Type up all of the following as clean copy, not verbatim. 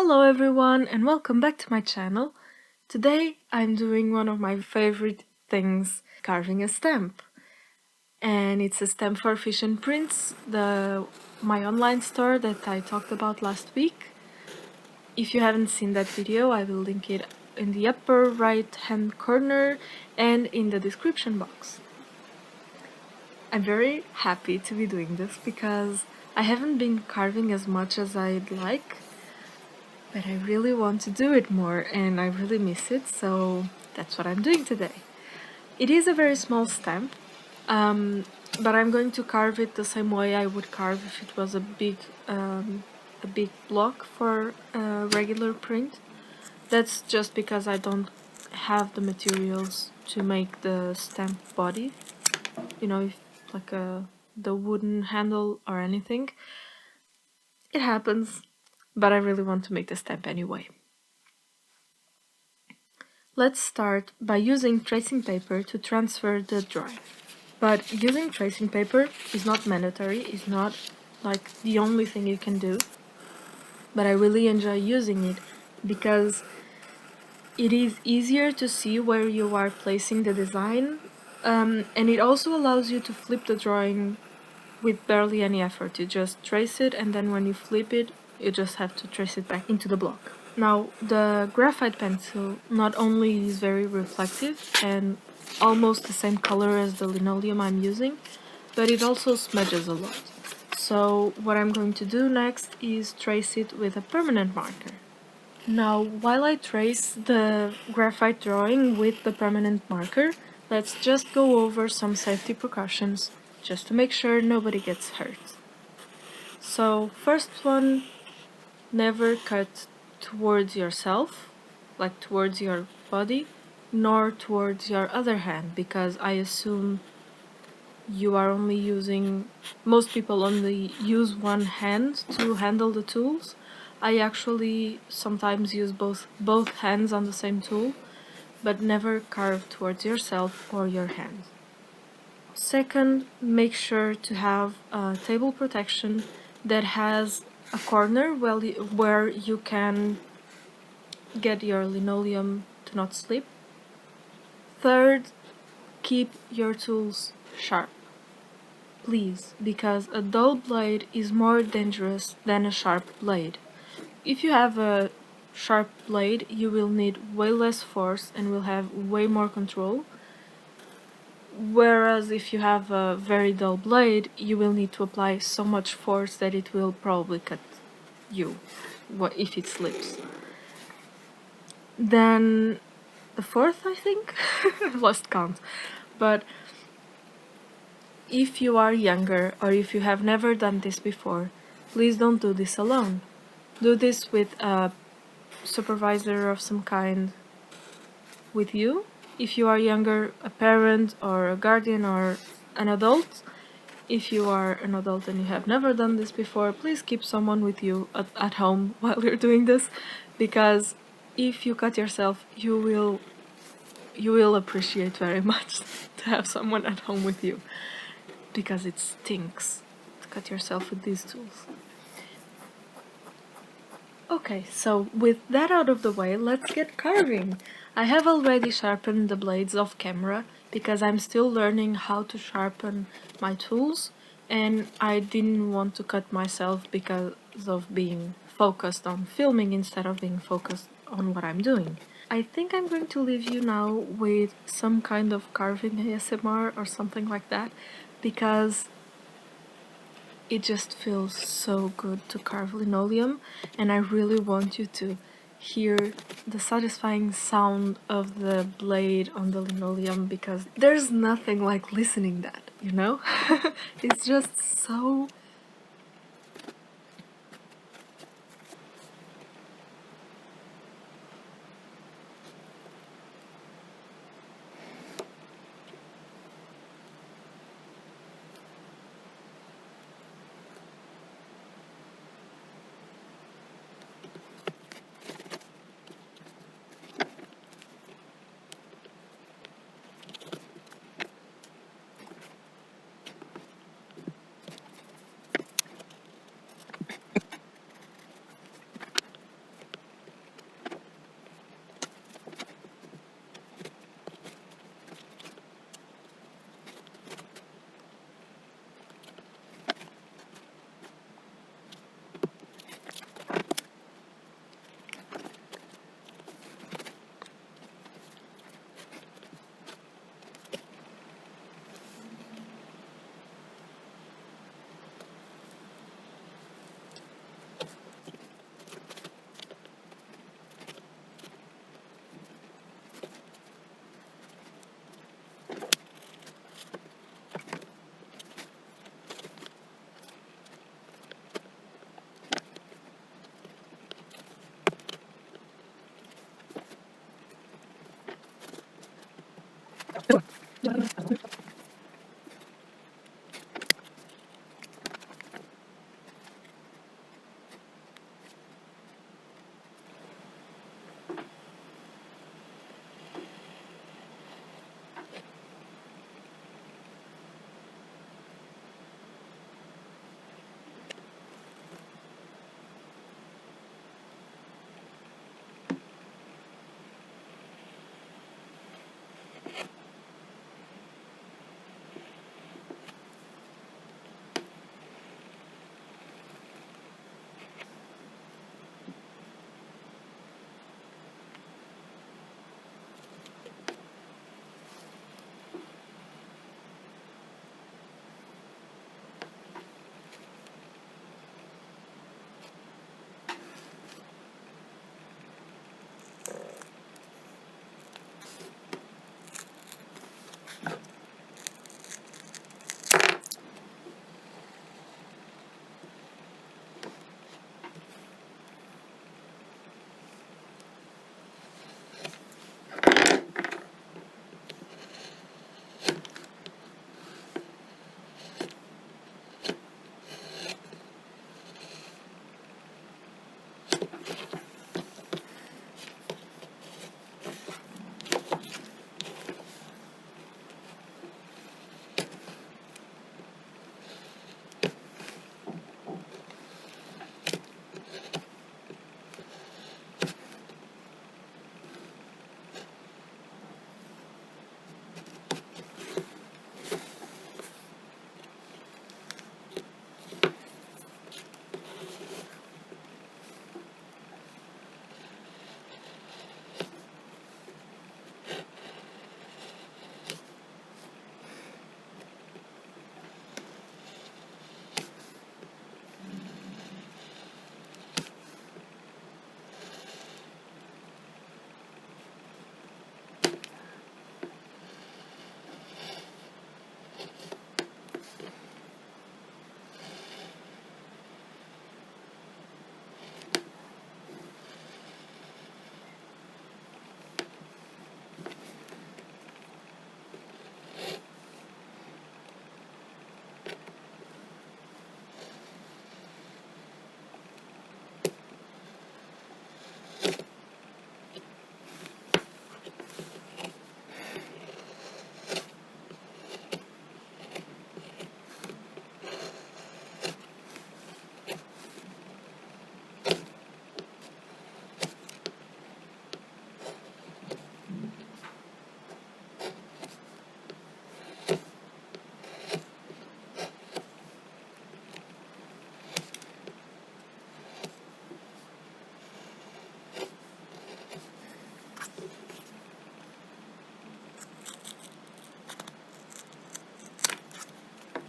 Hello everyone and welcome back to my channel. Today I'm doing one of my favorite things, carving a stamp. And it's a stamp for FISH&PRINTS, my online store that I talked about last week. If you haven't seen that video, I will link it in the upper right hand corner and in the description box. I'm very happy to be doing this because I haven't been carving as much as I'd like. But I really want to do it more and I really miss it, so that's what I'm doing today. It is a very small stamp, but I'm going to carve it the same way I would carve if it was a big block for a regular print. That's just because I don't have the materials to make the stamp body, you know, like the wooden handle or anything. It happens, but I really want to make the stamp anyway. Let's start by using tracing paper to transfer the drawing. But using tracing paper is not mandatory, it's not like the only thing you can do. But I really enjoy using it because it is easier to see where you are placing the design, and it also allows you to flip the drawing with barely any effort. You just trace it, and then when you flip it, you just have to trace it back into the block. Now, the graphite pencil not only is very reflective and almost the same color as the linoleum I'm using, but it also smudges a lot. So what I'm going to do next is trace it with a permanent marker. Now, while I trace the graphite drawing with the permanent marker, let's just go over some safety precautions, just to make sure nobody gets hurt. So, first one, never cut towards yourself, like towards your body, nor towards your other hand, because I assume you are only using, most people only use one hand to handle the tools. I actually sometimes use both hands on the same tool, but never carve towards yourself or your hand. Second, make sure to have a table protection that has a corner where you can get your linoleum to not slip. Third, keep your tools sharp. Please, because a dull blade is more dangerous than a sharp blade. If you have a sharp blade, you will need way less force and will have way more control. Whereas if you have a very dull blade, you will need to apply so much force that it will probably cut you if it slips. Then the fourth, I think, I lost count, but if you are younger or if you have never done this before, please don't do this alone. Do this with a supervisor of some kind with you. If you are younger, a parent or a guardian or an adult. If you are an adult and you have never done this before, please keep someone with you at home while you're doing this, because if you cut yourself, you will appreciate very much to have someone at home with you, because it stinks to cut yourself with these tools. Okay, so with that out of the way, let's get carving. I have already sharpened the blades off camera because I'm still learning how to sharpen my tools, and I didn't want to cut myself because of being focused on filming instead of being focused on what I'm doing. I think I'm going to leave you now with some kind of carving ASMR or something like that, because it just feels so good to carve linoleum, and I really want you to hear the satisfying sound of the blade on the linoleum, because there's nothing like listening that, you know? It's just so...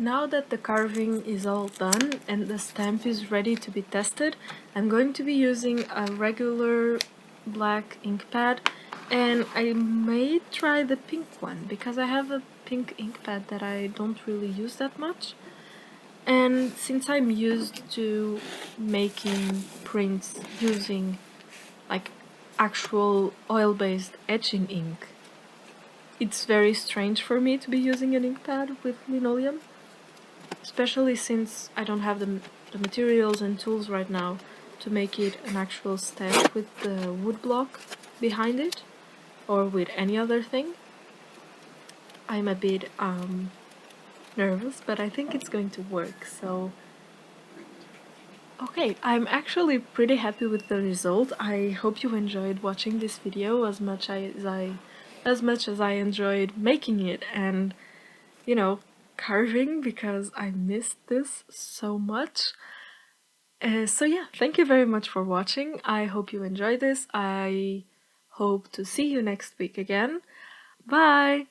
Now that the carving is all done and the stamp is ready to be tested, I'm going to be using a regular black ink pad, and I may try the pink one because I have a pink ink pad that I don't really use that much. And since I'm used to making prints using like actual oil-based etching ink, it's very strange for me to be using an ink pad with linoleum. Especially since I don't have the materials and tools right now to make it an actual stamp with the wood block behind it, or with any other thing. I'm a bit nervous, but I think it's going to work, so... Okay, I'm actually pretty happy with the result. I hope you enjoyed watching this video as much as I enjoyed making it and, you know, carving, because I missed this so much. So yeah, thank you very much for watching. I hope you enjoyed this. I hope to see you next week again. Bye!